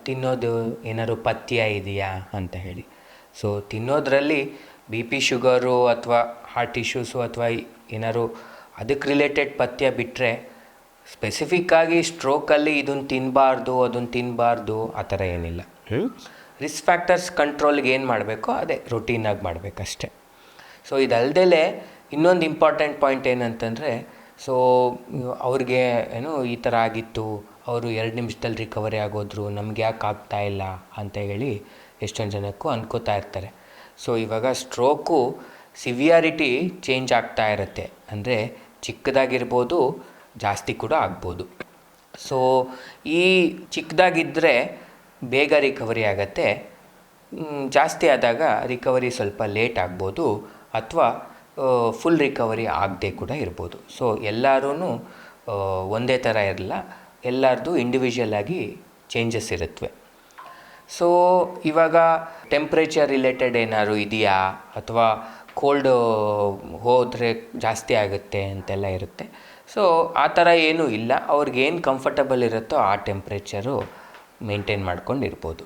ತಿನ್ನೋದು ಏನಾದ್ರು ಪಥ್ಯ ಇದೆಯಾ ಅಂತ ಹೇಳಿ. ಸೊ ತಿನ್ನೋದ್ರಲ್ಲಿ ಬಿ ಪಿ ಶುಗರು ಅಥವಾ ಹಾರ್ಟ್ ಇಶ್ಯೂಸು ಅಥವಾ ಏನಾದ್ರು ಅದಕ್ಕೆ ರಿಲೇಟೆಡ್ ಪಥ್ಯ ಬಿಟ್ಟರೆ ಸ್ಪೆಸಿಫಿಕ್ಕಾಗಿ ಸ್ಟ್ರೋಕಲ್ಲಿ ಇದನ್ನು ತಿನ್ನಬಾರ್ದು ಅದನ್ನು ತಿನ್ನಬಾರ್ದು ಆ ಥರ ಏನಿಲ್ಲ. ರಿಸ್ಕ್ ಫ್ಯಾಕ್ಟರ್ಸ್ ಕಂಟ್ರೋಲ್ಗೆ ಏನು ಮಾಡಬೇಕೋ ಅದೇ ರೊಟೀನಾಗಿ ಮಾಡಬೇಕಷ್ಟೆ. ಸೊ ಇದಲ್ದೇ ಇನ್ನೊಂದು ಇಂಪಾರ್ಟೆಂಟ್ ಪಾಯಿಂಟ್ ಏನಂತಂದರೆ, ಸೊ ಅವ್ರಿಗೆ ಈ ಥರ ಆಗಿತ್ತು, ಅವರು 2 ನಿಮಿಷದಲ್ಲಿ ರಿಕವರಿ ಆಗೋದ್ರು, ನಮ್ಗೆ ಯಾಕೆ ಆಗ್ತಾಯಿಲ್ಲ ಅಂತ ಹೇಳಿ ಎಷ್ಟೊಂದು ಜನಕ್ಕೂ ಅನ್ಕೋತಾ ಇರ್ತಾರೆ. ಸೊ ಇವಾಗ ಸ್ಟ್ರೋಕು ಸಿವಿಯಾರಿಟಿ ಚೇಂಜ್ ಆಗ್ತಾ ಇರುತ್ತೆ, ಅಂದರೆ ಚಿಕ್ಕದಾಗಿರ್ಬೋದು, ಜಾಸ್ತಿ ಕೂಡ ಆಗ್ಬೋದು. ಸೊ ಈ ಚಿಕ್ಕದಾಗಿದ್ದರೆ ಬೇಗ ರಿಕವರಿ ಆಗುತ್ತೆ, ಜಾಸ್ತಿ ಆದಾಗ ರಿಕವರಿ ಸ್ವಲ್ಪ ಲೇಟ್ ಆಗ್ಬೋದು ಅಥವಾ ಫುಲ್ ರಿಕವರಿ ಆಗದೆ ಕೂಡ ಇರ್ಬೋದು. ಸೊ ಎಲ್ಲರೂ ಒಂದೇ ಥರ ಇರಲ್ಲ, ಎಲ್ಲರದು ಇಂಡಿವಿಜುವಲ್ ಆಗಿ ಚೇಂಜಸ್ ಇರುತ್ತವೆ. ಸೊ ಇವಾಗ ಟೆಂಪ್ರೇಚರ್ ರಿಲೇಟೆಡ್ ಏನಾದ್ರು ಇದೆಯಾ ಅಥವಾ ಕೋಲ್ಡ್ ಹೋದರೆ ಜಾಸ್ತಿ ಆಗುತ್ತೆ ಅಂತೆಲ್ಲ ಇರುತ್ತೆ. ಸೊ ಆ ಥರ ಏನೂ ಇಲ್ಲ, ಅವ್ರಿಗೇನು ಕಂಫರ್ಟಬಲ್ ಇರುತ್ತೋ ಆ ಟೆಂಪ್ರೇಚರು ಮೇಂಟೈನ್ ಮಾಡ್ಕೊಂಡು ಇರ್ಬೋದು.